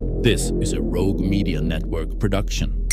This is a Rogue Media Network production.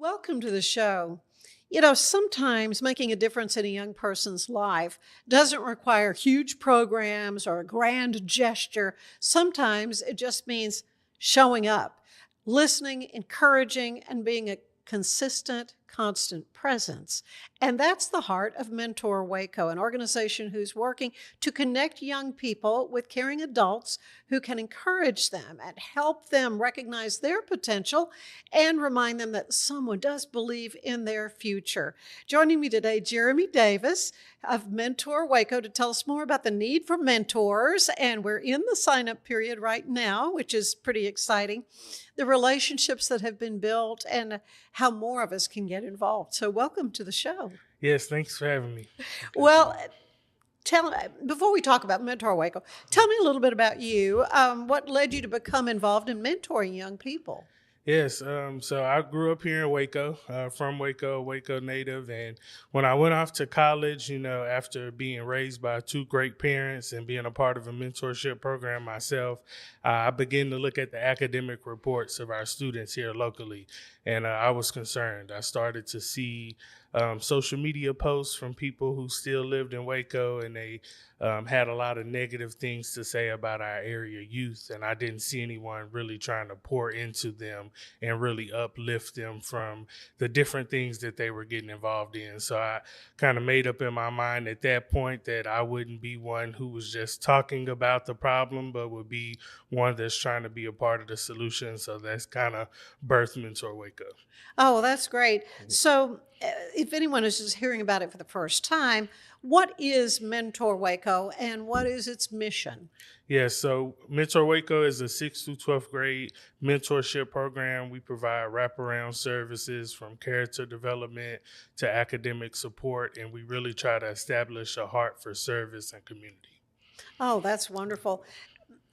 Welcome to the show. You know, sometimes making a difference in a young person's life doesn't require huge programs or a grand gesture. Sometimes it just means showing up, listening, encouraging, and being a consistent, constant presence. And that's the heart of Mentor Waco, an organization who's working to connect young people with caring adults who can encourage them and help them recognize their potential and remind them that someone does believe in their future. Joining me today, Jeremy Davis of Mentor Waco to tell us more about the need for mentors. And we're in the sign-up period right now, which is pretty exciting. The relationships that have been built and how more of us can get involved. So welcome to the show. Yes, thanks for having me. Well, before we talk about Mentor Waco, tell me a little bit about you. What led you to become involved in mentoring young people? Yes, so I grew up here in Waco, from Waco, Waco native. And when I went off to college, after being raised by two great parents and being a part of a mentorship program myself, I began to look at the academic reports of our students here locally. And I was concerned. I started to see social media posts from people who still lived in Waco, and they had a lot of negative things to say about our area youth. And I didn't see anyone really trying to pour into them and really uplift them from the different things that they were getting involved in. So I kind of made up in my mind at that point that I wouldn't be one who was just talking about the problem, but would be one that's trying to be a part of the solution. So that's kind of birthed Mentor Waco. Oh, that's great. So if anyone is just hearing about it for the first time, what is Mentor Waco and what is its mission? Yes, so Mentor Waco is a 6th through 12th grade mentorship program. We provide wraparound services from character development to academic support, and we really try to establish a heart for service and community. Oh, that's wonderful.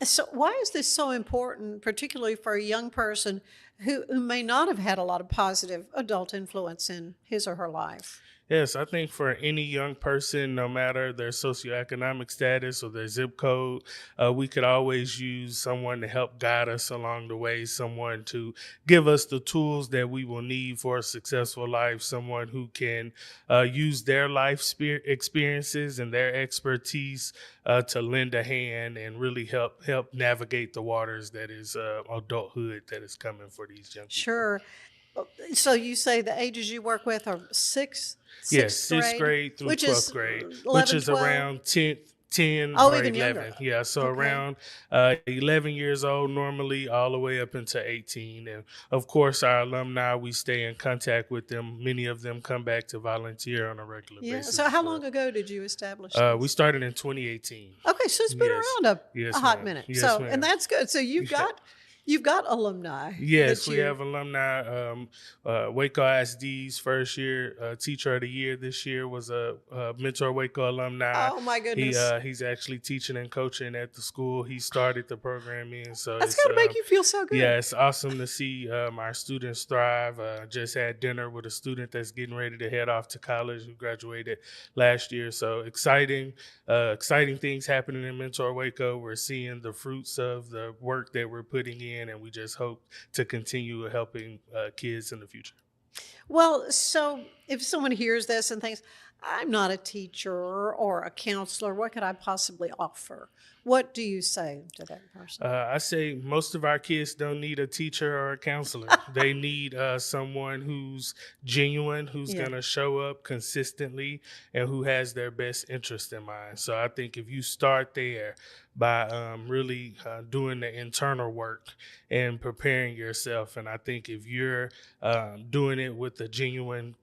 So why is this so important, particularly for a young person who may not have had a lot of positive adult influence in his or her life? Yes, I think for any young person, no matter their socioeconomic status or their zip code, we could always use someone to help guide us along the way, someone to give us the tools that we will need for a successful life, someone who can use their life experiences and their expertise to lend a hand and really help navigate the waters that is adulthood that is coming for these young people. Sure. So you say the ages you work with are sixth Yes, sixth grade through which 12th is grade, 11, which is 12? around 10 Oh, or even 11. younger. Yeah, so Okay. around 11 years old normally, all the way up into 18. And of course, our alumni, we stay in contact with them. Many of them come back to volunteer on a regular Yeah. basis. So how long ago did you establish We this? started in 2018. Okay, so it's been Yes. around Yes, a hot ma'am. minute. Yes, So ma'am. and that's good. So you've got alumni. Yes, that we you- have alumni. Waco ISD's first year Teacher of the Year this year was a Mentor Waco alumni. Oh my goodness. He's actually teaching and coaching at the school. He started the program in, so That's it's got to make you feel so good. yeah, it's awesome to see our students thrive. Just had dinner with a student that's getting ready to head off to college who graduated last year. So exciting things happening in Mentor Waco. We're seeing the fruits of the work that we're putting in, and we just hope to continue helping kids in the future. Well, so if someone hears this and thinks, I'm not a teacher or a counselor, what could I possibly offer? What do you say to that person? I say most of our kids don't need a teacher or a counselor. They need someone who's genuine, who's Yeah. going to show up consistently, and who has their best interest in mind. So I think if you start there by really doing the internal work and preparing yourself, and I think if you're doing it with a genuine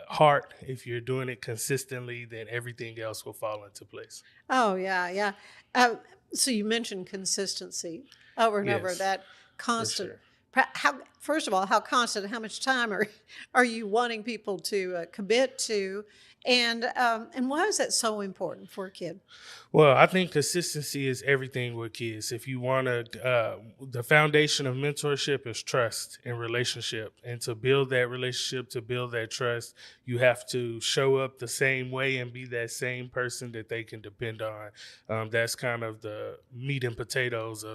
heart, if you're doing it consistently, then everything else will fall into place. Oh, yeah, yeah. So you mentioned consistency over and over, Yes, that for constant. sure. How, first of all, how constant? How much time are you wanting people to commit to, and why is that so important for a kid? Well, I think consistency is everything with kids. If you want to, the foundation of mentorship is trust and relationship. And to build that relationship, to build that trust, you have to show up the same way and be that same person that they can depend on. That's kind of the meat and potatoes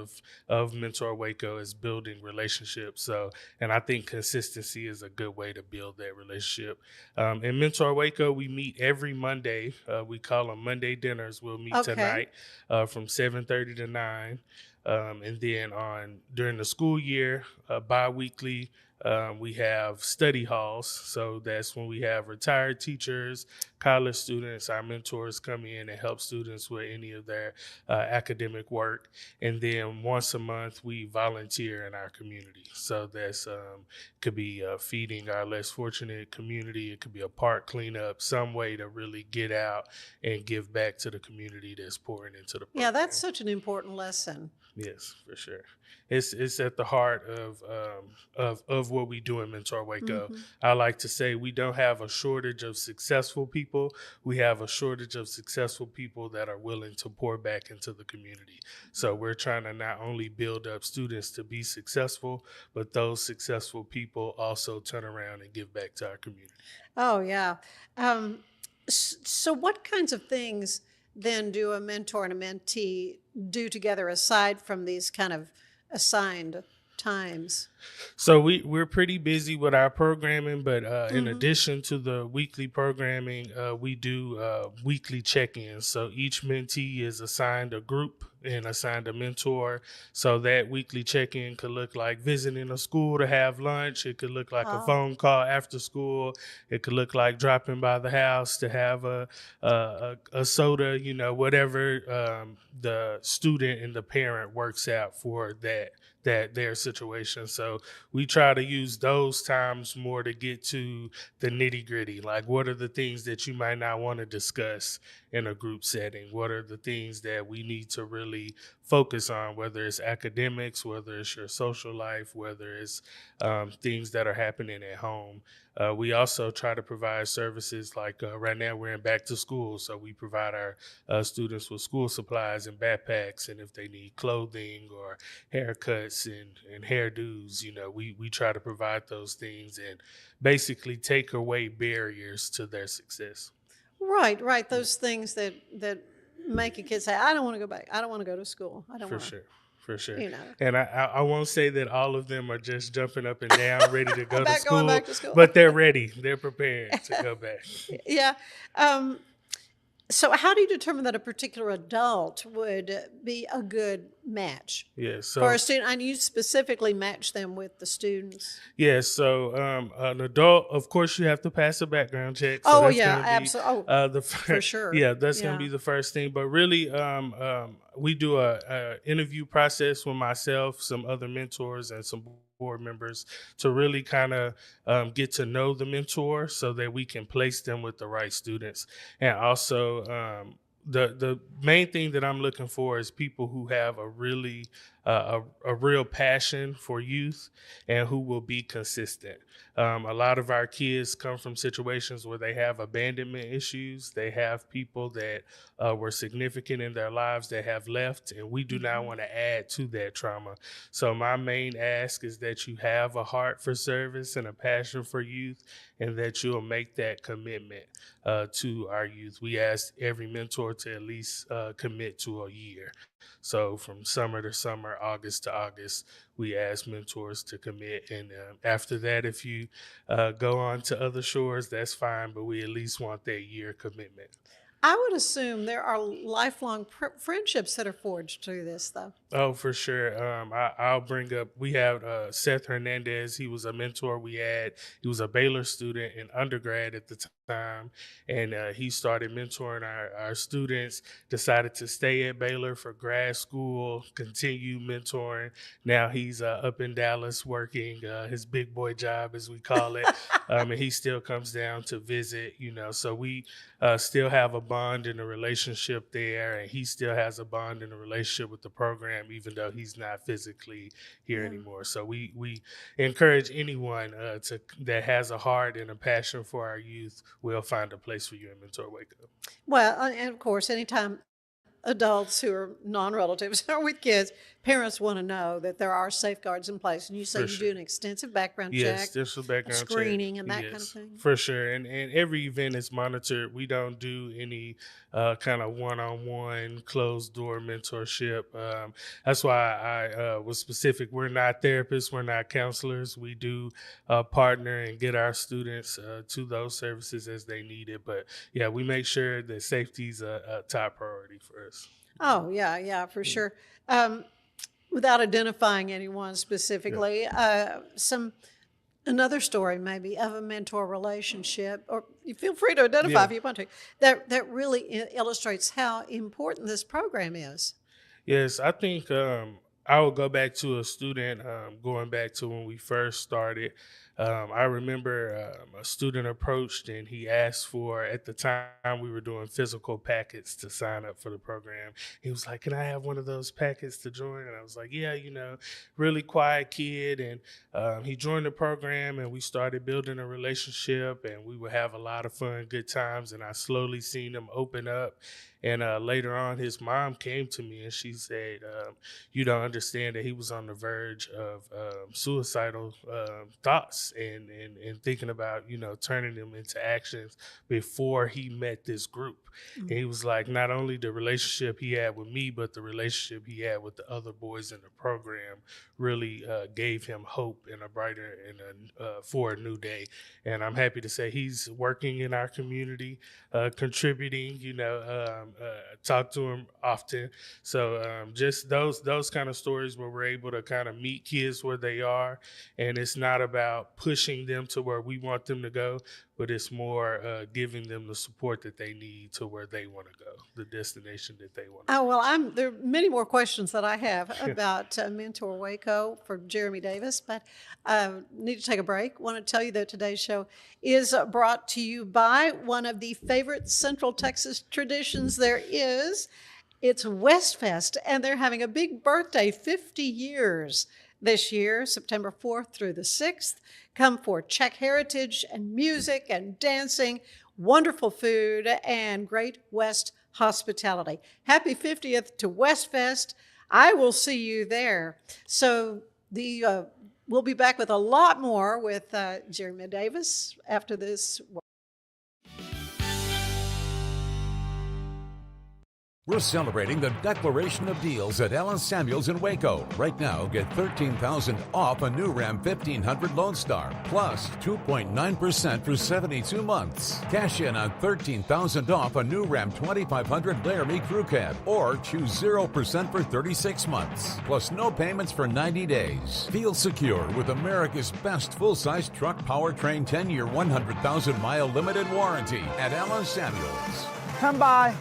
of Mentor Waco, is building relationships. So, and I think consistency is a good way to build that relationship. In Mentor Waco, we meet every Monday. We call them Monday dinners. We'll meet Okay. tonight from 7:30 to 9. And then on during the school year, bi-weekly, we have study halls. So that's when we have retired teachers, college students, our mentors come in and help students with any of their academic work. And then once a month, we volunteer in our community. So that's could be feeding our less fortunate community. It could be a park cleanup, some way to really get out and give back to the community that's pouring into the Yeah, that's program. such an important lesson. Yes, for sure. It's at the heart of what we do in Mentor Waco. Hmm. I like to say we don't have a shortage of successful people. We have a shortage of successful people that are willing to pour back into the community. So we're trying to not only build up students to be successful, but those successful people also turn around and give back to our community. Oh, yeah. Um, so, what kinds of things then do a mentor and a mentee do together aside from these kind of assigned times? So we're pretty busy with our programming, but in Hmm. addition to the weekly programming, we do weekly check-ins. So each mentee is assigned a group and assigned a mentor. So that weekly check-in could look like visiting a school to have lunch. It could look like a Oh, phone call after school. It could look like dropping by the house to have a soda. You know, whatever the student and the parent works out for that their situation. So we try to use those times more to get to the nitty gritty. Like, what are the things that you might not want to discuss in a group setting? What are the things that we need to really focus on, whether it's academics, whether it's your social life, whether it's things that are happening at home. We also try to provide services like right now we're in back to school. So we provide our students with school supplies and backpacks. And if they need clothing or haircuts and hairdos, you know, we try to provide those things and basically take away barriers to their success. right, right. Yeah, Those things that make a kid say, "I don't want to go back. I don't want to go to school. I don't for want to," sure. For sure. you know, And I won't say that all of them are just jumping up and down, ready to go to about going school, back to school. but they're ready. They're prepared to go back. Yeah. Um, So, how do you determine that a particular adult would be a good match Yeah. for So a student? And you specifically match them with the students. yeah, so an adult, of course, you have to pass a background check. So Oh, that's yeah, going to be absolutely. Oh, for sure. yeah, that's going to Yeah. be the first thing. But really, we do a interview process with myself, some other mentors, and some board members to really kind of get to know the mentor, so that we can place them with the right students, and also. The main thing that I'm looking for is people who have a really a real passion for youth and who will be consistent. A lot of our kids come from situations where they have abandonment issues. They have people that were significant in their lives that have left, and we do not Mhm. want to add to that trauma. So my main ask is that you have a heart for service and a passion for youth, and that you'll make that commitment to our youth. We ask every mentor to at least commit to a year. So from summer to summer, August to August, we ask mentors to commit. And after that, if you go on to other shores, that's fine. But we at least want that year commitment. I would assume there are lifelong friendships that are forged through this, though. Oh, for sure. I'll bring up, we have Seth Hernandez. He was a mentor we had. He was a Baylor student in undergrad at the time, and he started mentoring our students, decided to stay at Baylor for grad school, continue mentoring. Now he's up in Dallas working his big boy job, as we call it, and he still comes down to visit, so we still have a bond and a relationship there, and he still has a bond and a relationship with the program, even though he's not physically here anymore. So we encourage anyone that has a heart and a passion for our youth, will find a place for you in Mentor Waco. Well, and of course, anytime adults who are non-relatives are with kids, parents want to know that there are safeguards in place. And you say you do an extensive background check, extensive background screening, check. and that kind of thing. For sure. And every event is monitored. We don't do any kind of one-on-one closed door mentorship. That's why I was specific. We're not therapists. We're not counselors. We do partner and get our students to those services as they need it. But yeah, we make sure that safety is a top priority for us. Oh, yeah, for sure. Without identifying anyone specifically, another story maybe of a mentor relationship, or you feel free to identify if you want to, that really illustrates how important this program is. Yes, I think I would go back to a student, going back to when we first started. I remember a student approached and he asked for, at the time we were doing physical packets to sign up for the program. He was like, "Can I have one of those packets to join?" And I was like, "Yeah, really quiet kid." And he joined the program and we started building a relationship, and we would have a lot of fun, good times. And I slowly seen him open up. And later on, his mom came to me and she said, "You don't understand that he was on the verge of suicidal thoughts and thinking about, turning them into actions before he met this group." Mm-hmm. And he was like, not only the relationship he had with me, but the relationship he had with the other boys in the program really gave him hope and a brighter and for a new day. And I'm happy to say he's working in our community, contributing, talk to him often. So just those kind of stories where we're able to kind of meet kids where they are, and it's not about pushing them to where we want them to go, but it's more giving them the support that they need to where they want to go, the destination that they want to go. Oh, well, there are many more questions that I have about Mentor Waco for Jeremy Davis, but need to take a break. Want to tell you that today's show is brought to you by one of the favorite Central Texas traditions there is. It's Westfest, and they're having a big birthday, 50 years this year, September 4th through the 6th. Come for Czech heritage and music and dancing, wonderful food, and great West hospitality. Happy 50th to Westfest. I will see you there. So we'll be back with a lot more with Jeremy Davis after this. We're celebrating the Declaration of Deals at Allen Samuels in Waco. Right now, get $13,000 off a new Ram 1500 Lone Star, plus 2.9% for 72 months. Cash in on $13,000 off a new Ram 2500 Laramie Crew Cab, or choose 0% for 36 months, plus no payments for 90 days. Feel secure with America's best full-size truck powertrain 10-year, 100,000-mile limited warranty at Allen Samuels. Come by.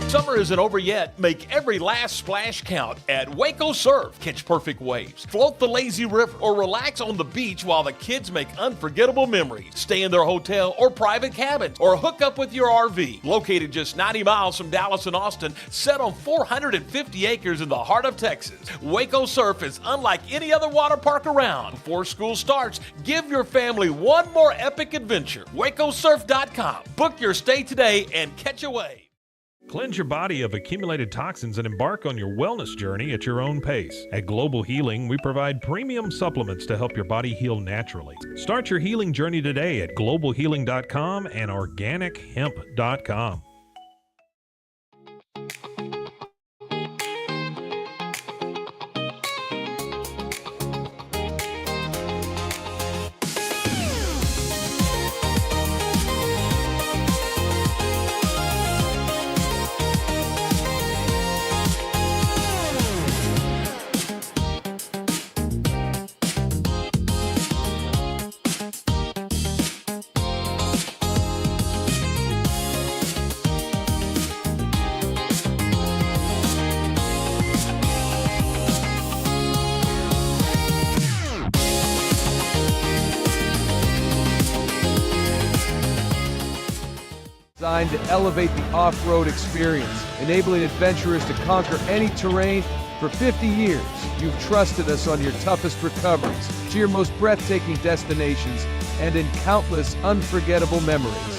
Summer isn't over yet. Make every last splash count at Waco Surf. Catch perfect waves, float the lazy river, or relax on the beach while the kids make unforgettable memories. Stay in their hotel or private cabins, or hook up with your RV. Located just 90 miles from Dallas and Austin, set on 450 acres in the heart of Texas, Waco Surf is unlike any other water park around. Before school starts, give your family one more epic adventure. WacoSurf.com. Book your stay today and catch a wave. Cleanse your body of accumulated toxins and embark on your wellness journey at your own pace. At Global Healing, we provide premium supplements to help your body heal naturally. Start your healing journey today at globalhealing.com and organichemp.com. designed to elevate the off-road experience, enabling adventurers to conquer any terrain. For 50 years, you've trusted us on your toughest recoveries, to your most breathtaking destinations, and in countless unforgettable memories.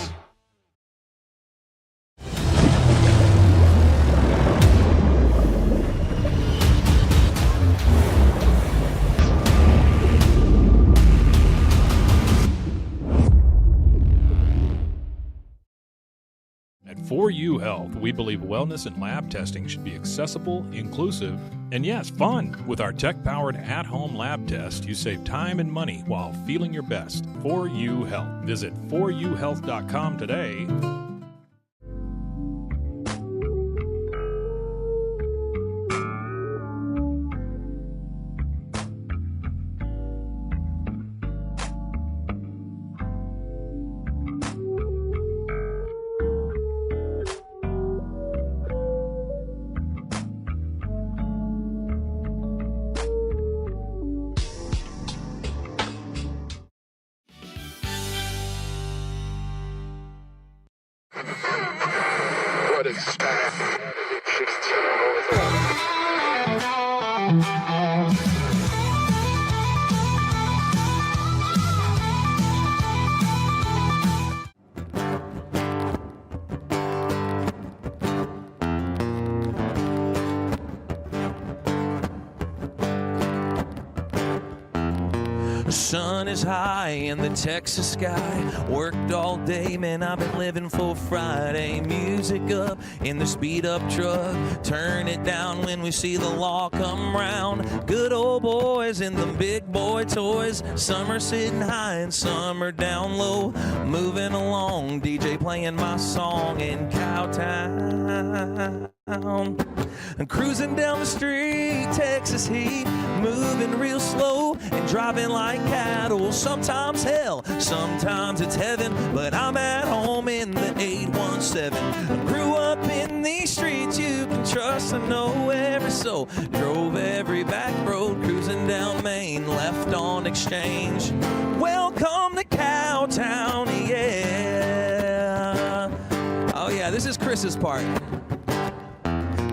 At 4U Health, we believe wellness and lab testing should be accessible, inclusive, and yes, fun. With our tech-powered at-home lab test, you save time and money while feeling your best. 4U Health. Visit 4uhealth.com today. The sun is high in the Texas sky. Worked all day, man, I've been living for Friday. Music up in the speed up truck. Turn it down when we see the law come round. Good old boys in the big boy toys. Some are sitting high and some are down low. Moving along, DJ playing my song in Cowtown. I'm cruising down the street, Texas heat, moving real slow and driving like cattle. Sometimes hell, sometimes it's heaven, but I'm at home in the 817. I grew up in these streets you can trust, I know every soul. Drove every back road, cruising down Main, left on Exchange. Welcome to Cowtown, yeah. Oh yeah, this is Chris's part.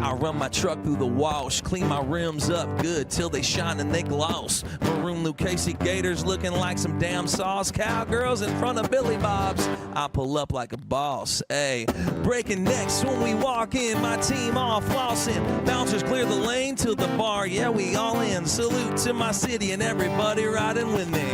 I run my truck through the wash, clean my rims up good till they shine and they gloss. Maroon Lucchese Gators looking like some damn sauce. Cowgirls in front of Billy Bob's. I pull up like a boss, ayy. Breaking necks when we walk in, my team all flossing. Bouncers clear the lane to the bar, yeah, we all in. Salute to my city and everybody riding with me.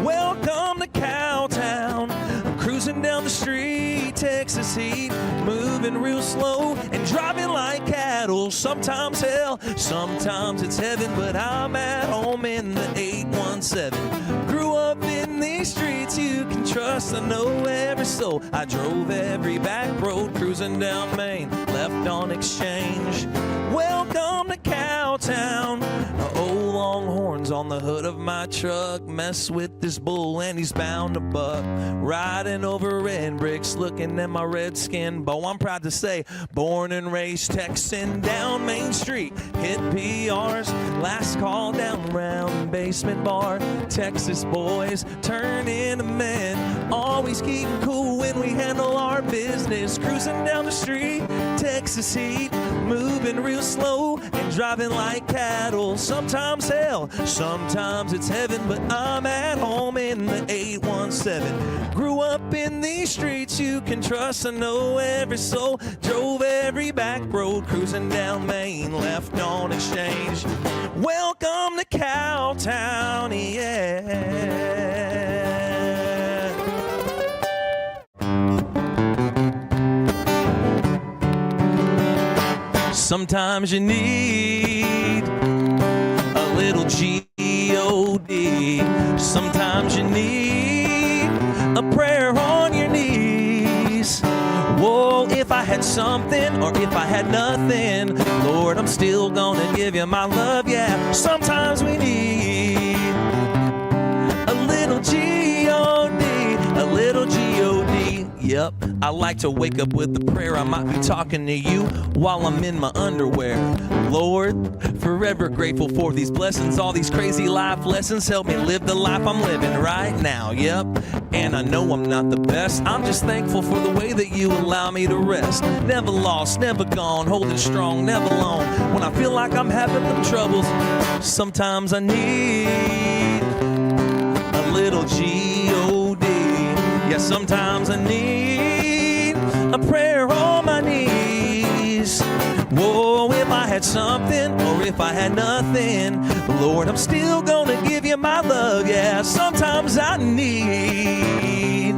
Welcome to Cowtown. I'm cruising down the street, Texas heat, moving real slow and driving like cattle. Sometimes hell, sometimes it's heaven, but I'm at home in the 817. Grew up in these streets you can trust, I know every soul. I drove every back road, cruising down Main, left on Exchange. Welcome to Cowtown. Old Longhorns on the hood of my truck. Mess with this bull and he's bound to buck. Riding over red bricks, looking at my red skin bow. I'm proud to say, born and raised Texan, down Main Street. Hit PRs, last call down round basement bar. Texas boys turn into men, always keeping cool when we handle our business. Cruising down the street, Texas heat, moving real slow and driving like cattle. Sometimes hell, sometimes it's heaven, but I'm at home in the 817. Grew up in these streets you can trust, I know every soul. Drove every back road, cruising down Main, left on Exchange. Welcome to Cowtown, yeah. Sometimes you need a little G-O-D. Sometimes you need a prayer on your knees. Whoa, if I had something or if I had nothing, Lord, I'm still gonna give you my love, yeah. Sometimes we need a little G-O-D, a little G-O-D. Yep, I like to wake up with a prayer. I might be talking to you while I'm in my underwear. Lord, forever grateful for these blessings, all these crazy life lessons. Help me live the life I'm living right now, yep. And I know I'm not the best. I'm just thankful for the way that you allow me to rest. Never lost, never gone, holding strong, never alone. When I feel like I'm having them troubles, sometimes I need a little G-O-D. Yeah, sometimes I need a prayer on my knees. Whoa, if I had something or if I had nothing, Lord, I'm still gonna give you my love. Yeah, sometimes I need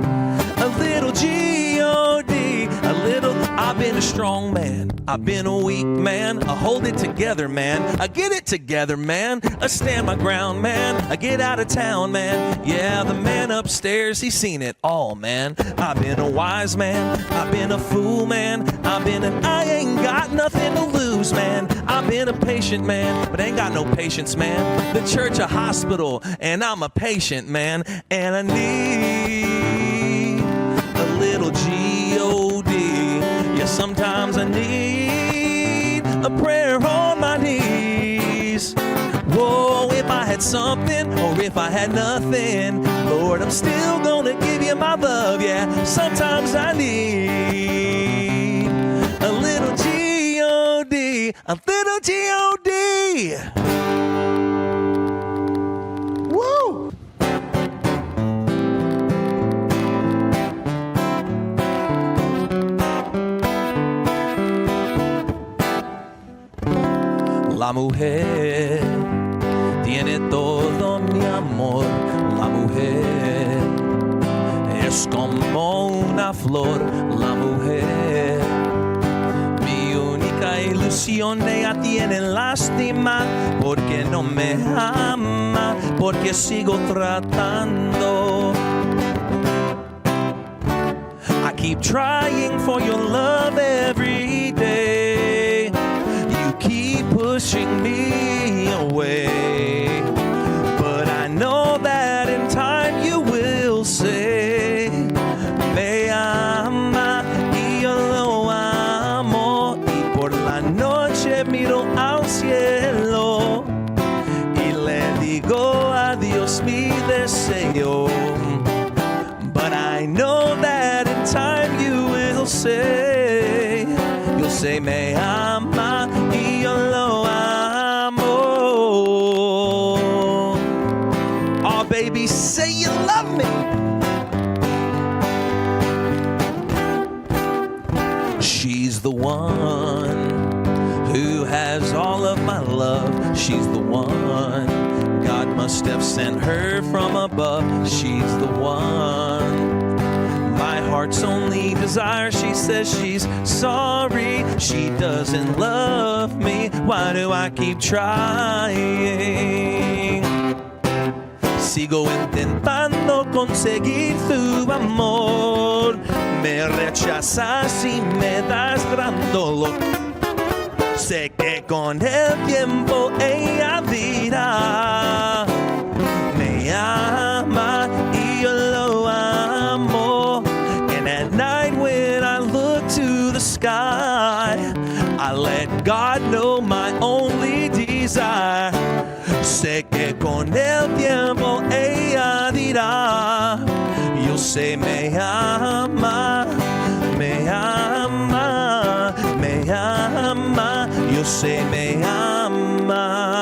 a little G-O-D, a little. I've been a strong man, I've been a weak man, I hold it together, man, I get it together, man, I stand my ground, man, I get out of town, man. Yeah, the man upstairs, he's seen it all, man. I've been a wise man, I've been a fool, man, I've been an I ain't got nothing to lose, man. I've been a patient man, but ain't got no patience, man. The church a hospital, and I'm a patient man, and I need a little G-O-D. Yeah, sometimes I need a prayer on my knees. Whoa, if I had something or if I had nothing, Lord, I'm still gonna give you my love. Yeah, sometimes I need a little G-O-D, a little G-O-D. Woo! La mujer tiene todo mi amor. La mujer es como una flor. La mujer, mi única ilusión. Ella tiene lástima porque no me ama, porque sigo tratando. I keep trying for your love every day. You keep pushing me away, but I know that in time you will say, me ama y yo lo amo, y por la noche miro al cielo y le digo adiós mi deseo. But I know that in time you will say, you'll say me ama y yo lo amo. Oh baby, say you love me. She's the one who has all of my love. She's the one God must have sent her from above. She's the one my heart's only desire. She says she's sorry, she doesn't love me. Why do I keep trying? Sigo intentando conseguir tu amor. Me rechazas y me das gran dolor. Sé que con el tiempo ella dirá, me ama y yo lo amo. And at night when I look to the sky, I let God know my only desire. Sé que con el tiempo ella dirá, yo sé me ama, me ama, me ama, yo sé me ama.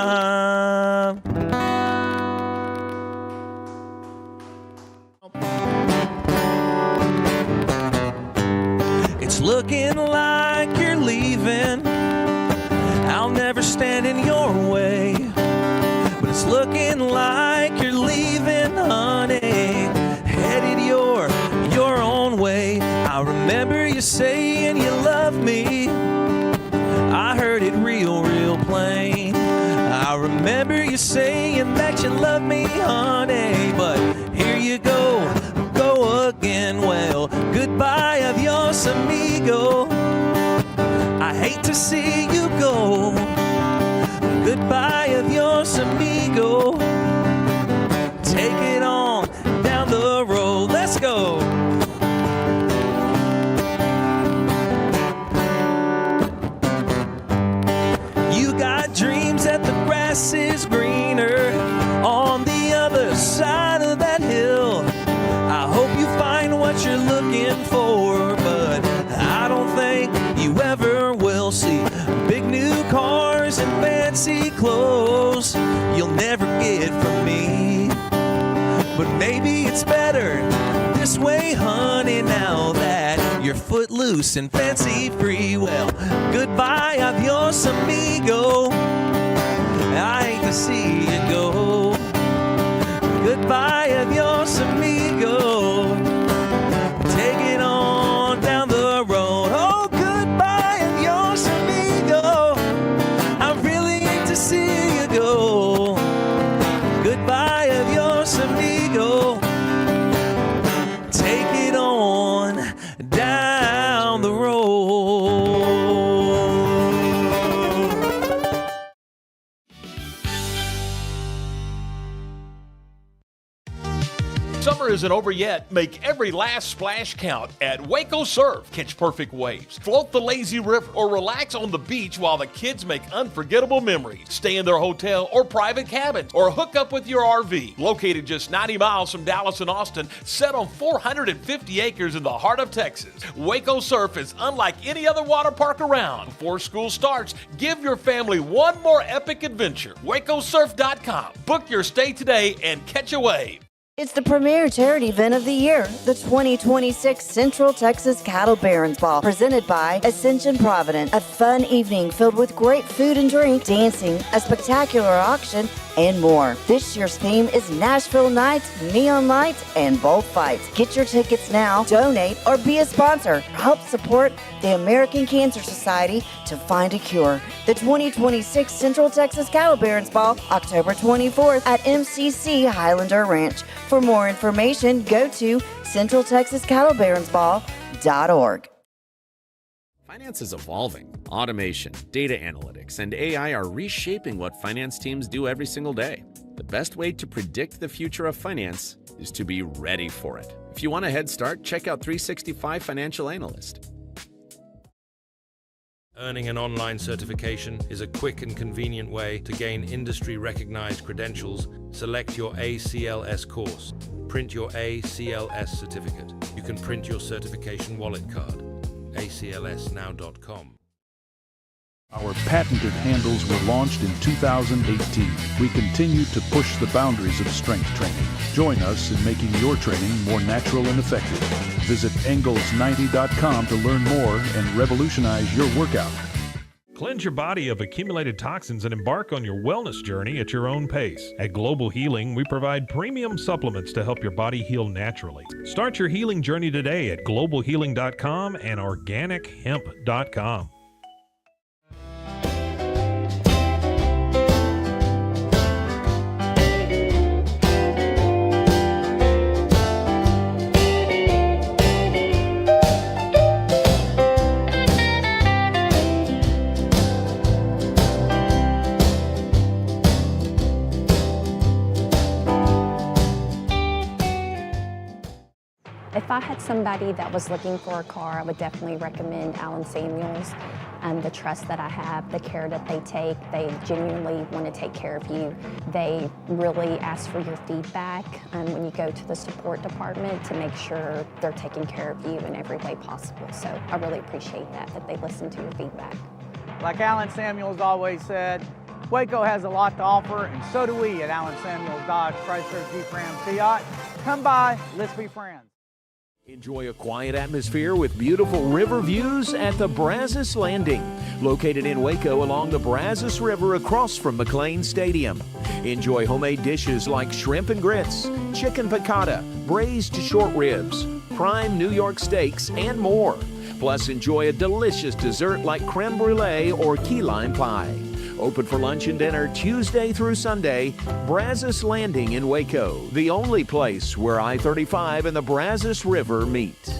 It's looking like you're leaving. I'll never stand in your way, but it's looking like you're leaving, honey, headed your own way. I remember you saying you love me. I heard it real plain. I remember you saying that you love me, honey, but here you go again. Well, goodbye, adios, amigo. I hate to see you go. Goodbye, adios, amigo. Take it on down the road. Let's go. You gets better this way, honey, now that you're footloose and fancy free. Well, goodbye, adios, amigo. I hate to see you go. Goodbye, adios, amigo. Take it on down the road. Oh, goodbye, adios, amigo. I really hate to see you go. Goodbye, adios, amigo. Take it on down the road. Summer isn't over yet. Make every last splash count at Waco Surf. Catch perfect waves, float the lazy river, or relax on the beach while the kids make unforgettable memories. Stay in their hotel or private cabins, or hook up with your RV. Located just 90 miles from Dallas and Austin, set on 450 acres in the heart of Texas, Waco Surf is unlike any other water park around. Before school starts, give your family one more epic adventure. WacoSurf.com. Book your stay today and catch a wave. It's the premier charity event of the year, the 2026 Central Texas Cattle Barons Ball, presented by Ascension Providence. A fun evening filled with great food and drink, dancing, a spectacular auction, and more. This year's theme is Nashville Nights, Neon Lights, and Bullfights. Get your tickets now, donate, or be a sponsor. Help support the American Cancer Society to find a cure. The 2026 Central Texas Cattle Barons Ball, October 24th at MCC Highlander Ranch. For more information, go to centraltexascattlebaronsball.org. Finance is evolving. Automation, data analytics, and AI are reshaping what finance teams do every single day. The best way to predict the future of finance is to be ready for it. If you want a head start, check out 365 Financial Analyst. Earning an online certification is a quick and convenient way to gain industry-recognized credentials. Select your ACLS course. Print your ACLS certificate. You can print your certification wallet card. aclsnow.com. Our patented handles were launched in 2018. We continue to push the boundaries of strength training. Join us in making your training more natural and effective. Visit Engels90.com to learn more and revolutionize your workout. Cleanse your body of accumulated toxins and embark on your wellness journey at your own pace. At Global Healing, we provide premium supplements to help your body heal naturally. Start your healing journey today at globalhealing.com and organichemp.com. If I had somebody that was looking for a car, I would definitely recommend Allen Samuels. The trust that I have, the care that they take, they genuinely want to take care of you. They really ask for your feedback when you go to the support department to make sure they're taking care of you in every way possible. So I really appreciate that they listen to your feedback. Like Allen Samuels always said, Waco has a lot to offer, and so do we at Allen Samuels Dodge, Chrysler, Jeep, Ram, Fiat. Come by, let's be friends. Enjoy a quiet atmosphere with beautiful river views at the Brazos Landing, located in Waco along the Brazos River across from McLean Stadium. Enjoy homemade dishes like shrimp and grits, chicken piccata, braised short ribs, prime New York steaks, and more. Plus, enjoy a delicious dessert like creme brulee or key lime pie. Open for lunch and dinner Tuesday through Sunday. Brazos Landing in Waco, the only place where I-35 and the Brazos River meet.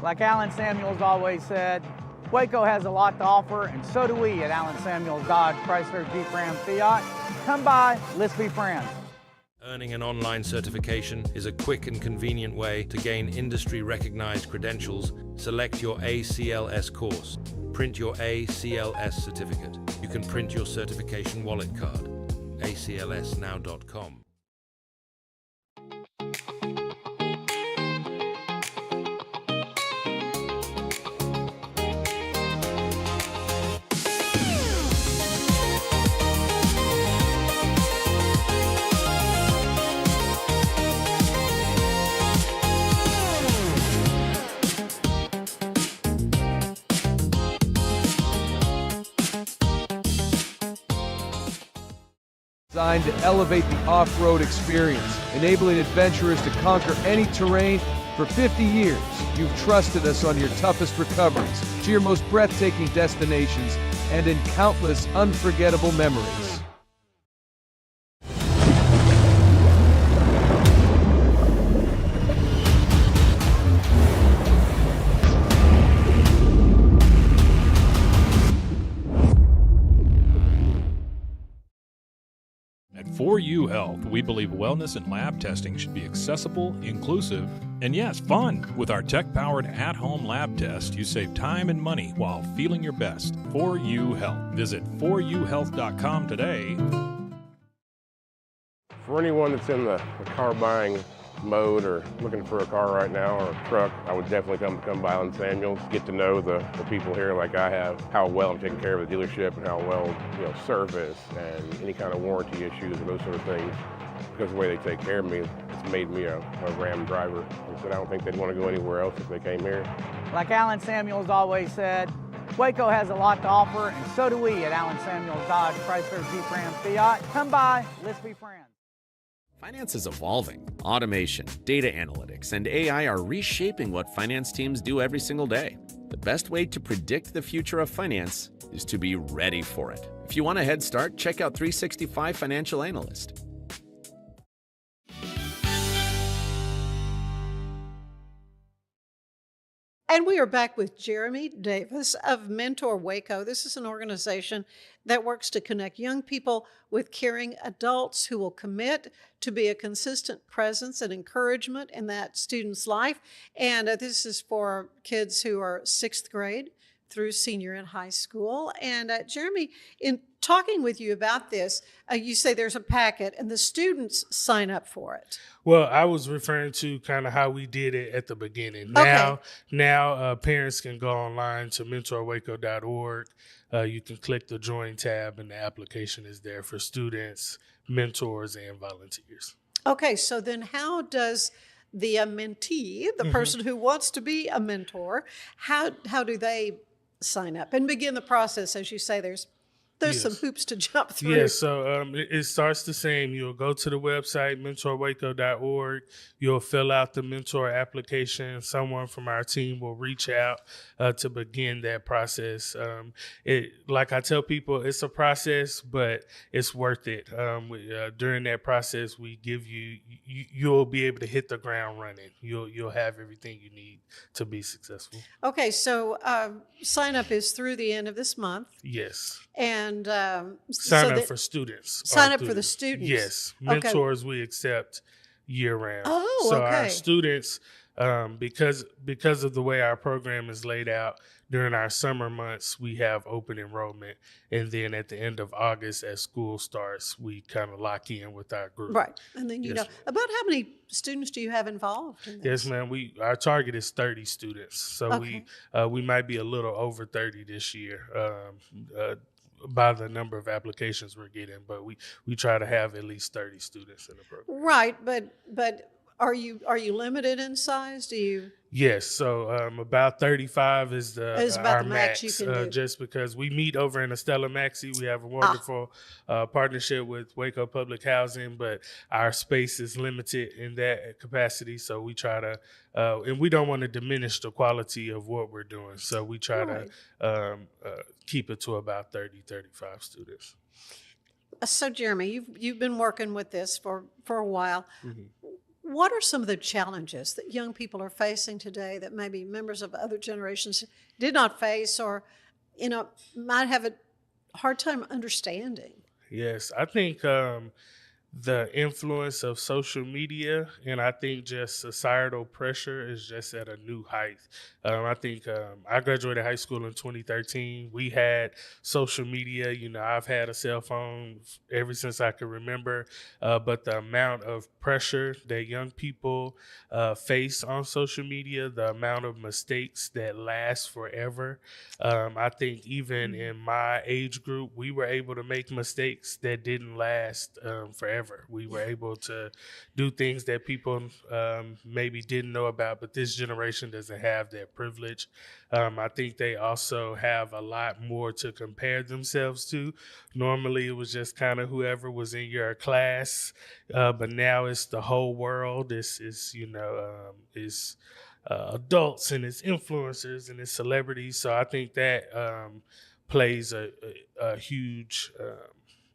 Like Alan Samuels always said, Waco has a lot to offer, and so do we at Alan Samuels Dodge Chrysler Jeep Ram Fiat. Come by, let's be friends. Earning an online certification is a quick and convenient way to gain industry-recognized credentials. Select your ACLS course. Print your ACLS certificate. You can print your certification wallet card. aclsnow.com. Designed to elevate the off-road experience, enabling adventurers to conquer any terrain. For 50 years, you've trusted us on your toughest recoveries, to your most breathtaking destinations, and in countless unforgettable memories. At 4U Health, we believe wellness and lab testing should be accessible, inclusive, and yes, fun. With our tech-powered at-home lab test, you save time and money while feeling your best. 4U Health. Visit 4uhealth.com today. For anyone that's in the car buying mode or looking for a car right now or a truck, I would definitely come by Alan Samuels, get to know the people here like I have, how well I'm taking care of the dealership and how well, service and any kind of warranty issues and those sort of things. Because of the way they take care of me, it's made me a Ram driver. And so I don't think they'd want to go anywhere else if they came here. Like Alan Samuels always said, Waco has a lot to offer, and so do we at Alan Samuels Dodge Chrysler Jeep Ram Fiat. Come by, let's be friends. Finance is evolving. Automation, data analytics, and AI are reshaping what finance teams do every single day. The best way to predict the future of finance is to be ready for it. If you want a head start, check out 365 Financial Analyst. And we are back with Jeremy Davis of Mentor Waco. This is an organization that works to connect young people with caring adults who will commit to be a consistent presence and encouragement in that student's life. And this is for kids who are 6th grade through senior in high school. And Jeremy, in talking with you about this, you say there's a packet and the students sign up for it. Well, I was referring to kind of how we did it at the beginning. Now parents can go online to mentorwaco.org. You can click the join tab and the application is there for students, mentors, and volunteers. Okay, so then how does the mentee, the person who wants to be a mentor, how do they sign up and begin the process? As you say, there's some hoops to jump through. Yes, so it starts the same. You'll go to the website, mentorwaco.org. You'll fill out the mentor application. Someone from our team will reach out to begin that process. Like I tell people, it's a process, but it's worth it. During that process, we give you'll be able to hit the ground running. You'll have everything you need to be successful. Okay, so sign up is through the end of this month. Yes. And sign up for students. Sign up for the students. Yes. Mentors we accept year round. Oh, so okay. Our students, because of the way our program is laid out, during our summer months, we have open enrollment. And then at the end of August, as school starts, we kind of lock in with our group. Right. And then, about how many students do you have involved in this? Yes, ma'am. Our target is 30 students. So we might be a little over 30 this year. By the number of applications we're getting, but we try to have at least 30 students in the program. Right, but are you limited in size? Do you? Yes, so about 35 is our the max you can do. Just because we meet over in Estella Maxey. We have a wonderful partnership with Waco Public Housing, but our space is limited in that capacity, so we try to, and we don't want to diminish the quality of what we're doing, so we try to keep it to about 30, 35 students. So Jeremy, you've been working with this for a while. Mm-hmm. What are some of the challenges that young people are facing today that maybe members of other generations did not face, or, might have a hard time understanding? Yes, I think the influence of social media and I think just societal pressure is just at a new height. I think I graduated high school in 2013. We had social media. I've had a cell phone ever since I could remember, but the amount of pressure that young people face on social media, the amount of mistakes that last forever. I think even in my age group, we were able to make mistakes that didn't last forever. We were able to do things that people maybe didn't know about, but this generation doesn't have that privilege. I think they also have a lot more to compare themselves to. Normally, it was just kind of whoever was in your class, but now it's the whole world. It's adults and it's influencers and it's celebrities. So I think that plays a huge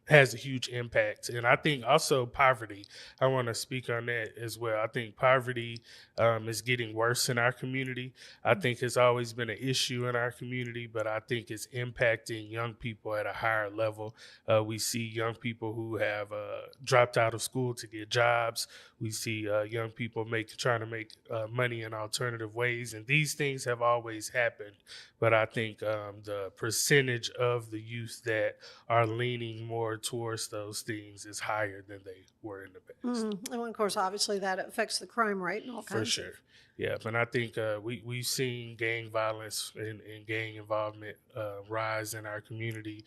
has a huge impact. And I think also poverty, I want to speak on that as well. I think poverty is getting worse in our community. I think it's always been an issue in our community, but I think it's impacting young people at a higher level. We see young people who have dropped out of school to get jobs. We see young people trying to make money in alternative ways. And these things have always happened. But I think the percentage of the youth that are leaning more towards those things is higher than they were in the past. And of course, obviously, that affects the crime rate and all kinds. For sure. Yeah, but I think we've seen gang violence and gang involvement rise in our community.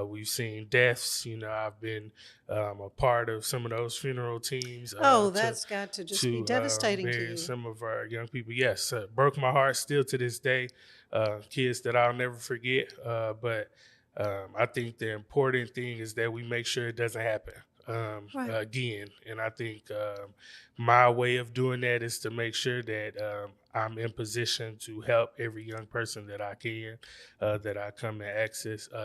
We've seen deaths. I've been a part of some of those funeral teams. That's got to just be devastating to you. Some of our young people. Yes, broke my heart still to this day. Kids that I'll never forget. But I think the important thing is that we make sure it doesn't happen again. And I think my way of doing that is to make sure that I'm in position to help every young person that I can, that I come in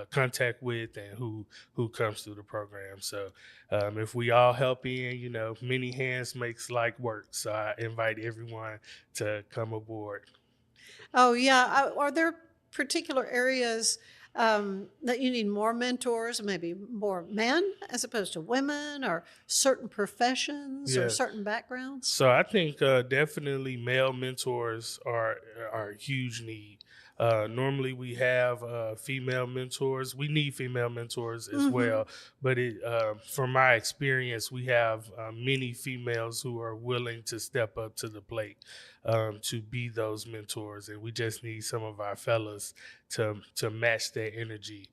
contact with and who comes through the program. So if we all help in, many hands makes light work. So I invite everyone to come aboard. Oh, yeah. Are there particular areas that you need more mentors, maybe more men as opposed to women, or certain professions or certain backgrounds? So I think definitely male mentors are a huge need. Normally we have female mentors. We need female mentors as well. But from my experience, we have many females who are willing to step up to the plate to be those mentors. And we just need some of our fellas to match that energy,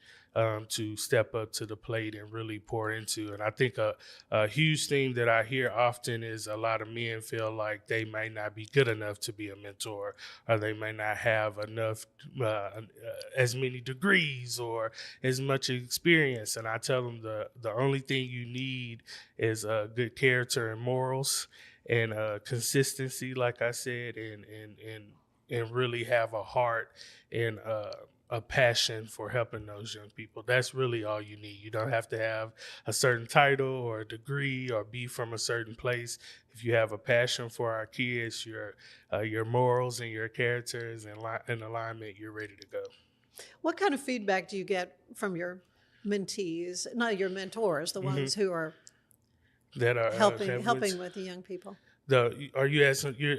to step up to the plate and really pour into. And I think a huge thing that I hear often is a lot of men feel like they may not be good enough to be a mentor, or they may not have enough, as many degrees or as much experience. And I tell them the only thing you need is good character and morals and consistency, like I said, and really have a heart and a passion for helping those young people. That's really all you need. You don't have to have a certain title or a degree or be from a certain place. If you have a passion for our kids, your morals and your characters in alignment, you're ready to go. What kind of feedback do you get from your mentees, not your mentors, the ones who are that are helping with the young people? You're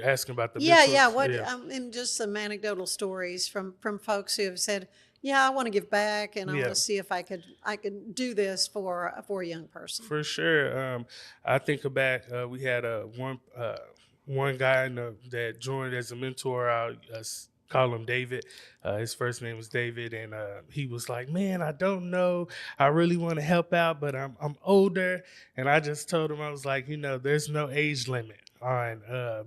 asking about the mentors? And just some anecdotal stories from folks who have said, I want to give back, and I want to see if I could do this for a young person. For sure. I think back, we had one guy that joined as a mentor. I'll call him David. His first name was David, and he was like, "Man, I don't know. I really want to help out, but I'm older." And I just told him, I was like, there's no age limit on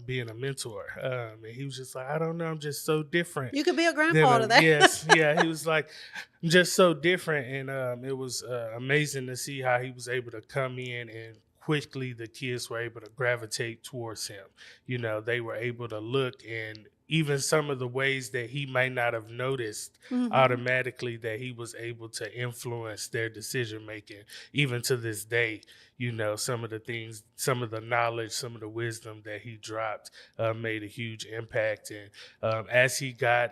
being a mentor. And he was just like, "I don't know. I'm just so different." You could be a grandpa to that. Yes, yeah. He was like, "I'm just so different," and it was amazing to see how he was able to come in and quickly the kids were able to gravitate towards him. They were able to look and even some of the ways that he might not have noticed automatically, that he was able to influence their decision making, even to this day. Some of the things, some of the knowledge, some of the wisdom that he dropped made a huge impact. And as he got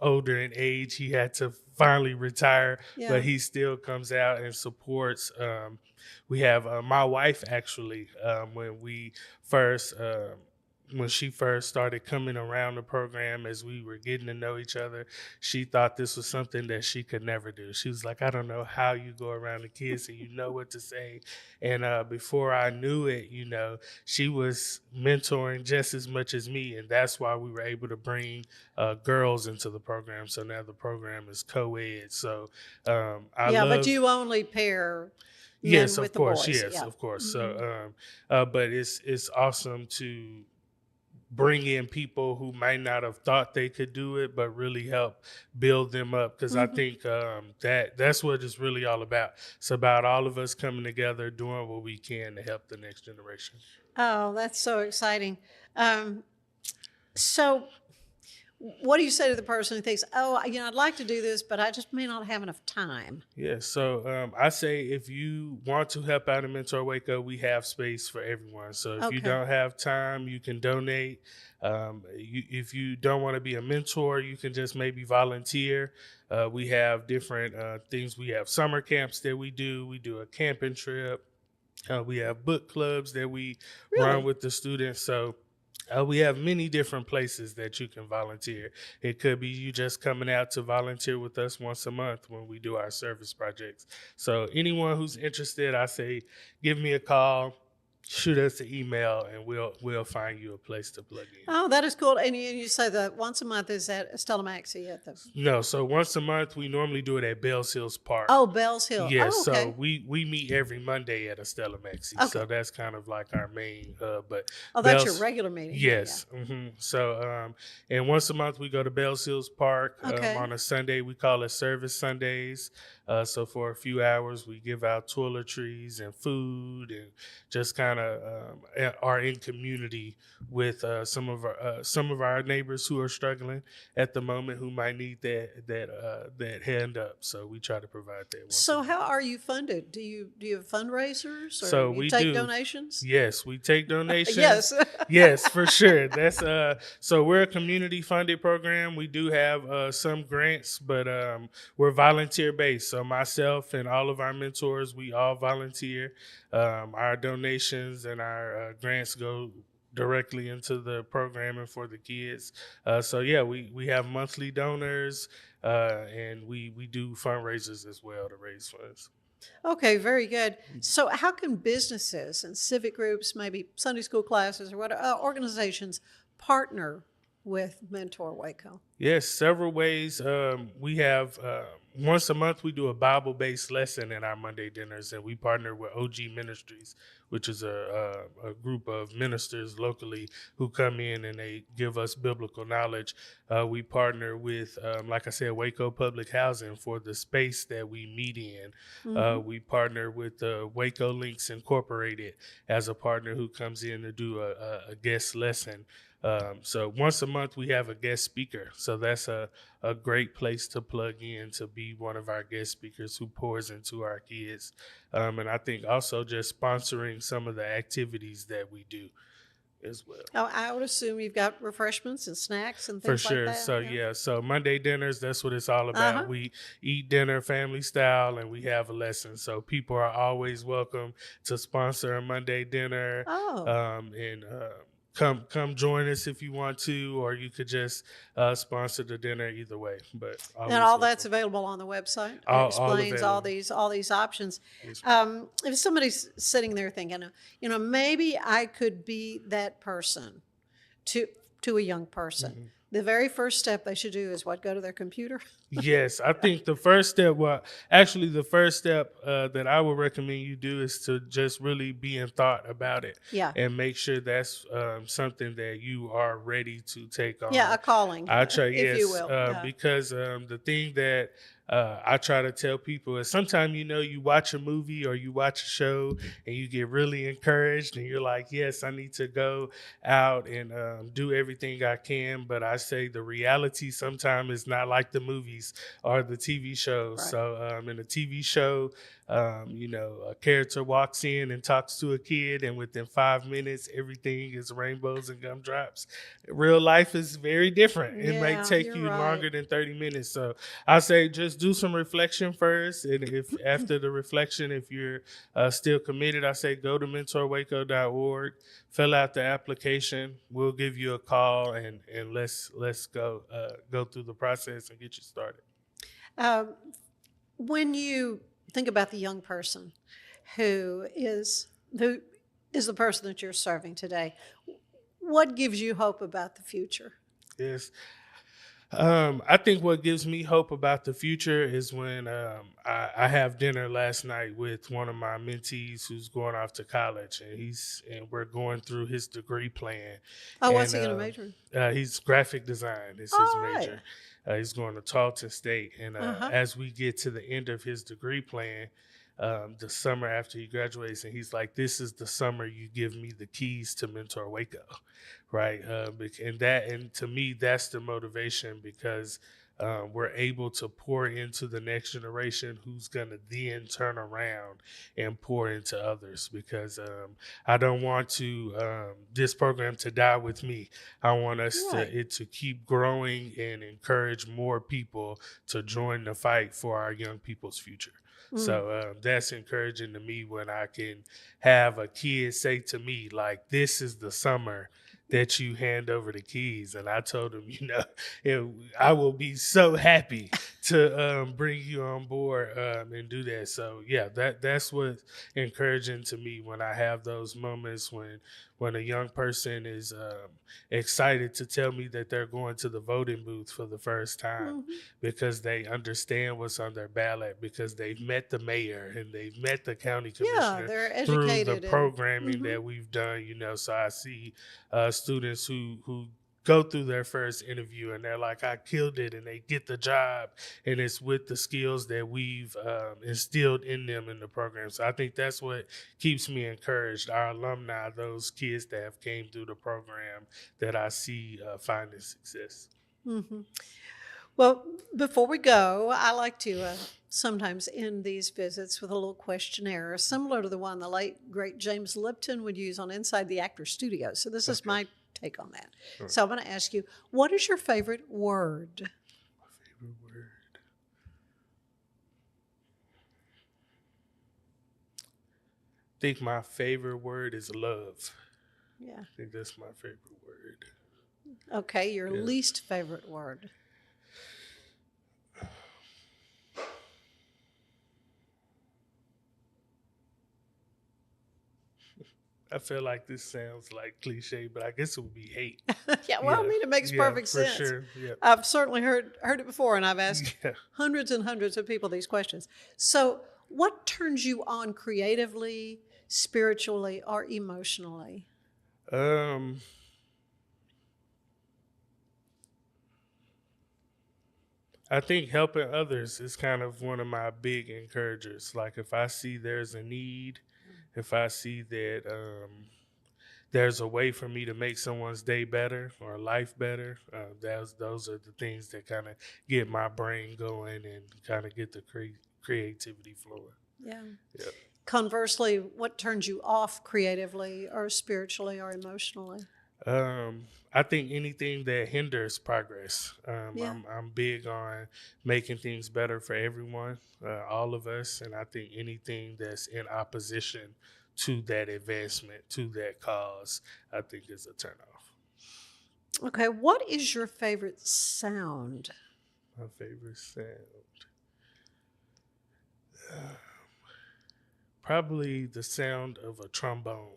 older in age, he had to finally retire, but he still comes out and supports. We have my wife, actually, when she first started coming around the program, as we were getting to know each other, she thought this was something that she could never do. She was like, I don't know how you go around the kids and you know what to say. And before I knew it, she was mentoring just as much as me. And that's why we were able to bring girls into the program. So now the program is co-ed. So but you only pair men yes, with of course. the boys. Yes, of course. So, but it's awesome to bring in people who might not have thought they could do it, but really help build them up. Because I think that's what it's really all about. It's about all of us coming together, doing what we can to help the next generation. Oh, that's so exciting. So what do you say to the person who thinks, I'd like to do this, but I just may not have enough time? Yeah, so I say if you want to help out in Mentor Waco, we have space for everyone. So if you don't have time, you can donate. If you don't want to be a mentor, you can just maybe volunteer. We have different things. We have summer camps that we do. We do a camping trip. We have book clubs that we run with the students. So we have many different places that you can volunteer. It could be you just coming out to volunteer with us once a month when we do our service projects. So anyone who's interested, I say, give me a call, shoot us an email, and we'll find you a place to plug in. Oh, that is cool. And you say that once a month is at Stella Maxey at the... No, so once a month, we normally do it at Bells Hills Park. Oh, Bells Hill. Yes, oh, okay. so we meet every Monday at Stella Maxey. Okay. So that's kind of like our main hub. But that's your regular meeting. Yes. Yeah. So, and once a month, we go to Bells Hills Park. On a Sunday, we call it Service Sundays. So for a few hours, we give out toiletries and food, and just kind of are in community with some of our neighbors who are struggling at the moment, who might need that hand up. So we try to provide that. So how are you funded? Do you have fundraisers, or so you take donations? Yes, we take donations. Yes. Yes, for sure. That's so we're a community funded program. We do have some grants, but we're volunteer based. So myself and all of our mentors, we all volunteer. Our donations and our grants go directly into the programming for the kids. So yeah, we have monthly donors, and we do fundraisers as well to raise funds. Okay, very good. So how can businesses and civic groups, maybe Sunday school classes or what organizations, partner with Mentor Waco? Yes, several ways. We have once a month we do a Bible-based lesson in our Monday dinners, and we partner with OG Ministries, which is a group of ministers locally who come in and they give us biblical knowledge. We partner with, like I said, Waco Public Housing for the space that we meet in. We partner with Waco Links Incorporated as a partner who comes in to do a guest lesson. So once a month we have a guest speaker. So that's a great place to plug in to be one of our guest speakers who pours into our kids. And I think also just sponsoring some of the activities that we do as well. Oh, I would assume you've got refreshments and snacks and things For sure. like that. So yeah, so Monday dinners, that's what it's all about. We eat dinner family style, and we have a lesson. So people are always welcome to sponsor a Monday dinner. Come join us if you want to, or you could just sponsor the dinner. Either way, but and all that's available on the website. It explains all these options. Yes, if somebody's sitting there thinking, maybe I could be that person to a young person. The very first step they should do is what? Go to their computer? Yes, I think the first step, the first step that I would recommend you do is to just really be in thought about it. Yeah. And make sure that's something that you are ready to take on. Yeah, a calling, I try, if you will. because the thing that I try to tell people, and sometimes, you watch a movie or you watch a show and you get really encouraged and you're like, yes, I need to go out and do everything I can. But I say the reality sometimes is not like the movies or the TV shows. Right. So in a TV show, a character walks in and talks to a kid, and within 5 minutes, everything is rainbows and gumdrops. Real life is very different. It may take you longer than 30 minutes. So I say just do some reflection first. And if after the reflection, if you're still committed, I say go to mentorwaco.org, fill out the application. We'll give you a call and let's go through the process and get you started. When you think about the young person who is the person that you're serving today, what gives you hope about the future? Yes. I think what gives me hope about the future is when I have dinner last night with one of my mentees who's going off to college, and we're going through his degree plan. Oh, what's he going to major in? He's graphic design. It's his major. He's going to Tarleton State. And as we get to the end of his degree plan, the summer after he graduates, and he's like, this is the summer you give me the keys to Mentor Waco, right? And to me, that's the motivation, because we're able to pour into the next generation who's going to then turn around and pour into others, because I don't want this program to die with me. I want us to keep growing and encourage more people to join the fight for our young people's future. So that's encouraging to me when I can have a kid say to me, like, this is the summer that you hand over the keys. And I told him, I will be so happy to bring you on board and do that. So, yeah, that's what's encouraging to me when I have those moments when a young person is excited to tell me that they're going to the voting booth for the first time because they understand what's on their ballot, because they've met the mayor and they've met the county commissioner they're through educated the programming that we've done, so I see students who go through their first interview and they're like, I killed it, and they get the job, and it's with the skills that we've instilled in them in the program. So I think that's what keeps me encouraged, our alumni, those kids that have came through the program that I see finding success. Well, before we go, I like to sometimes end these visits with a little questionnaire similar to the one the late, great James Lipton would use on Inside the Actor's Studio. So this is my take on that. Sure. So I'm going to ask you, what is your favorite word? My favorite word. I think my favorite word is love. Yeah. I think that's my favorite word. Okay, your least favorite word. I feel like this sounds like cliche, but I guess it would be hate. I mean, it makes perfect sense. For sure. Yeah. I've certainly heard it before, and I've asked hundreds and hundreds of people these questions. So what turns you on creatively, spiritually, or emotionally? I think helping others is kind of one of my big encouragers. Like if I see there's a need, if I see that there's a way for me to make someone's day better or life better, those are the things that kind of get my brain going and kind of get the creativity flowing. Yeah. Conversely, what turns you off creatively or spiritually or emotionally? I think anything that hinders progress. I'm big on making things better for everyone, all of us, and I think anything that's in opposition to that advancement, to that cause, I think is a turnoff. Okay, what is your favorite sound? My favorite sound? Probably the sound of a trombone.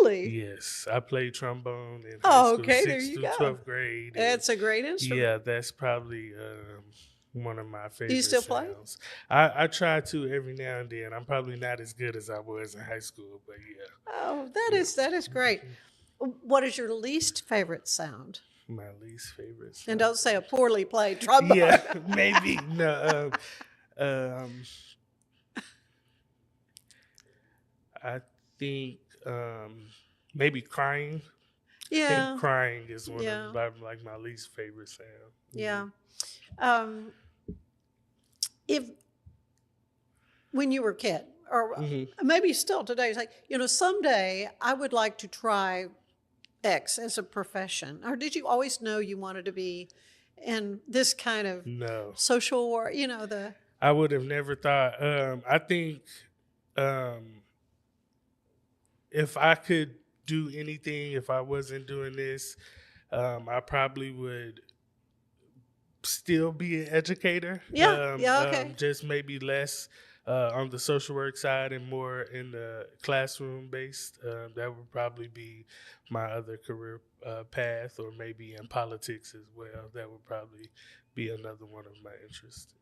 Really? Yes, I played trombone in high school, okay, 6th there you through go. 12th grade. That's a great instrument. Yeah, that's probably one of my favorite. Do you still sounds. Play? I try to every now and then. I'm probably not as good as I was in high school, but yeah. Oh, that is great. What is your least favorite sound? My least favorite song. And don't say a poorly played trombone. Yeah, maybe. No. I think maybe Crying. Yeah. I think Crying is one Yeah. of my least favorite sound. Yeah. If when you were a kid, or maybe still today, it's like, someday I would like to try X as a profession. Or did you always know you wanted to be in this kind of social work? I would have never thought. I think if I could do anything, if I wasn't doing this, I probably would still be an educator. Okay. Just maybe less on the social work side and more in the classroom based. That would probably be my other career path, or maybe in politics as well. That would probably be another one of my interests.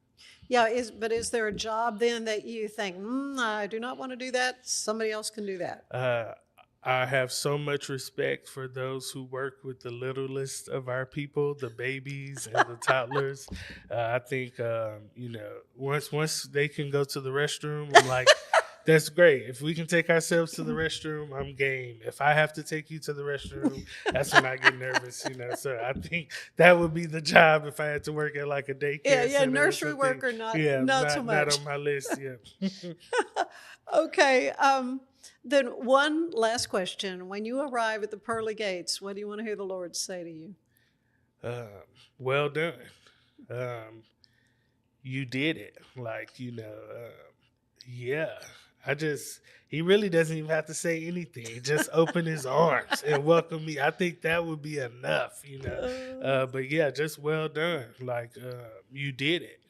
Yeah, is there a job then that you think, I do not want to do that, somebody else can do that? I have so much respect for those who work with the littlest of our people, the babies and the toddlers. I think, once they can go to the restroom, I'm like, that's great. If we can take ourselves to the restroom, I'm game. If I have to take you to the restroom, that's when I get nervous, So I think that would be the job if I had to work at like a daycare center. Nursery worker, not so much. Not on my list, yeah. Okay. Then one last question. When you arrive at the pearly gates, what do you want to hear the Lord say to you? Well done. You did it. He really doesn't even have to say anything. Just open his arms and welcome me. I think that would be enough, But yeah, just well done. You did it,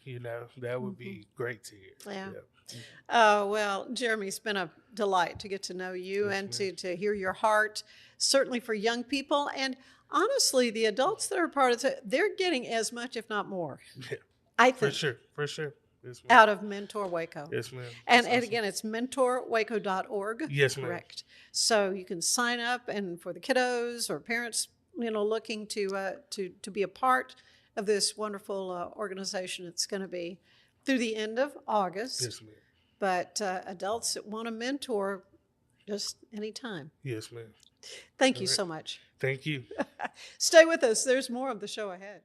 That would be great to hear. Yeah. Oh, well, Jeremy, it's been a delight to get to know you and to hear your heart, certainly for young people. And honestly, the adults that are part of it, they're getting as much, if not more. Yeah. I think. For sure. Yes, out of Mentor Waco. Yes, ma'am. And again, it's mentorwaco.org. Yes, ma'am. Correct. So you can sign up, and for the kiddos or parents, looking to be a part of this wonderful organization. It's going to be through the end of August. Yes, ma'am. But adults that want a mentor, just anytime. Yes, ma'am. Thank you so much. Thank you. Stay with us. There's more of the show ahead.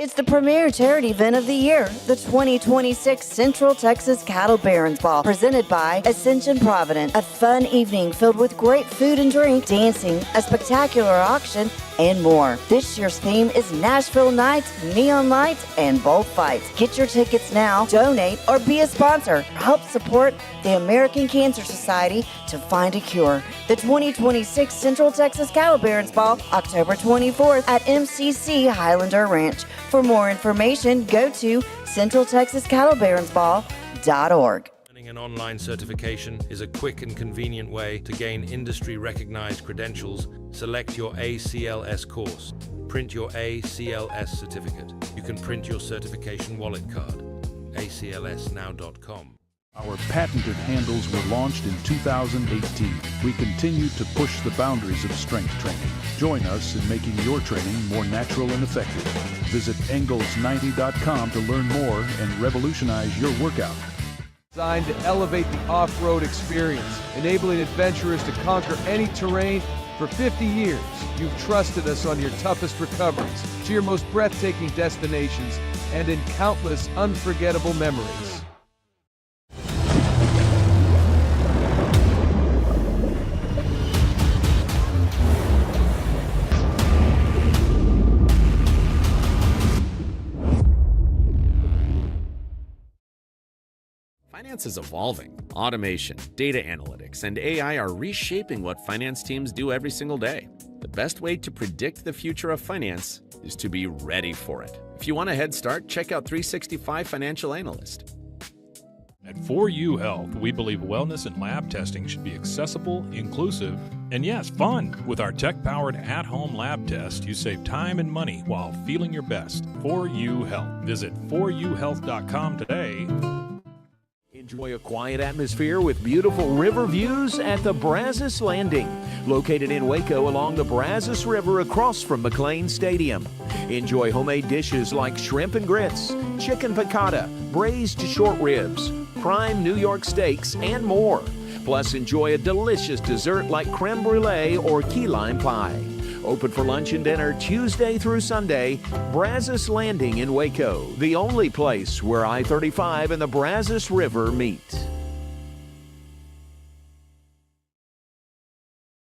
It's the premier charity event of the year, the 2026 Central Texas Cattle Barons Ball, presented by Ascension Provident. A fun evening filled with great food and drink, dancing, a spectacular auction, and more. This year's theme is Nashville Nights, Neon Lights, and Bullfights. Get your tickets now, donate, or be a sponsor. Help support the American Cancer Society to find a cure. The 2026 Central Texas Cattle Barons Ball, October 24th at MCC Highlander Ranch. For more information, go to centraltexascattlebaronsball.org. Earning an online certification is a quick and convenient way to gain industry-recognized credentials. Select your ACLS course. Print your ACLS certificate. You can print your certification wallet card. aclsnow.com. Our patented handles were launched in 2018. We continue to push the boundaries of strength training. Join us in making your training more natural and effective. Visit Engels90.com to learn more and revolutionize your workout. Designed to elevate the off-road experience, enabling adventurers to conquer any terrain. For 50 years, you've trusted us on your toughest recoveries, to your most breathtaking destinations, and in countless unforgettable memories. Finance is evolving. Automation, data analytics, and AI are reshaping what finance teams do every single day. The best way to predict the future of finance is to be ready for it. If you want a head start, check out 365 Financial Analyst. At 4U Health, we believe wellness and lab testing should be accessible, inclusive, and yes, fun. With our tech-powered at-home lab test, you save time and money while feeling your best. 4U Health. Visit 4uhealth.com today. Enjoy a quiet atmosphere with beautiful river views at the Brazos Landing, located in Waco along the Brazos River across from McLean Stadium. Enjoy homemade dishes like shrimp and grits, chicken piccata, braised short ribs, prime New York steaks, and more. Plus, enjoy a delicious dessert like creme brulee or key lime pie. Open for lunch and dinner Tuesday through Sunday. Brazos Landing in Waco, the only place where I-35 and the Brazos River meet.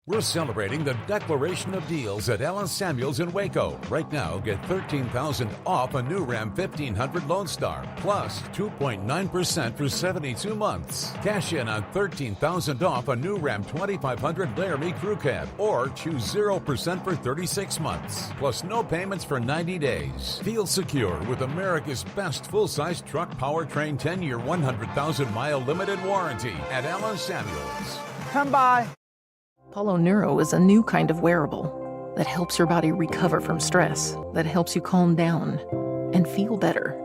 We're celebrating the declaration of deals at Allen Samuels in Waco. Right now, get $13,000 off a new Ram 1500 Lone Star, plus 2.9% for 72 months. Cash in on $13,000 off a new Ram 2500 Laramie Crew Cab, or choose 0% for 36 months, plus no payments for 90 days. Feel secure with America's best full-size truck powertrain 10-year, 100,000-mile limited warranty at Allen Samuels. Come by. Apollo Neuro is a new kind of wearable that helps your body recover from stress, that helps you calm down and feel better.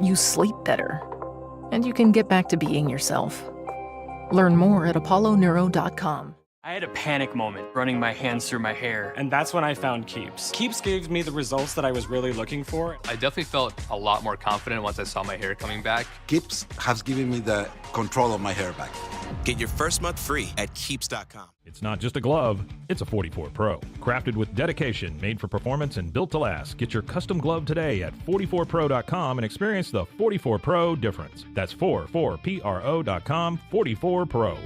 You sleep better, and you can get back to being yourself. Learn more at apolloneuro.com. I had a panic moment running my hands through my hair, and that's when I found Keeps. Keeps gave me the results that I was really looking for. I definitely felt a lot more confident once I saw my hair coming back. Keeps has given me the control of my hair back. Get your first month free at Keeps.com. It's not just a glove, it's a 44 Pro. Crafted with dedication, made for performance, and built to last. Get your custom glove today at 44pro.com and experience the 44 Pro difference. That's 44pro.com, 44 Pro.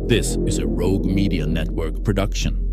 This is a Rogue Media Network production.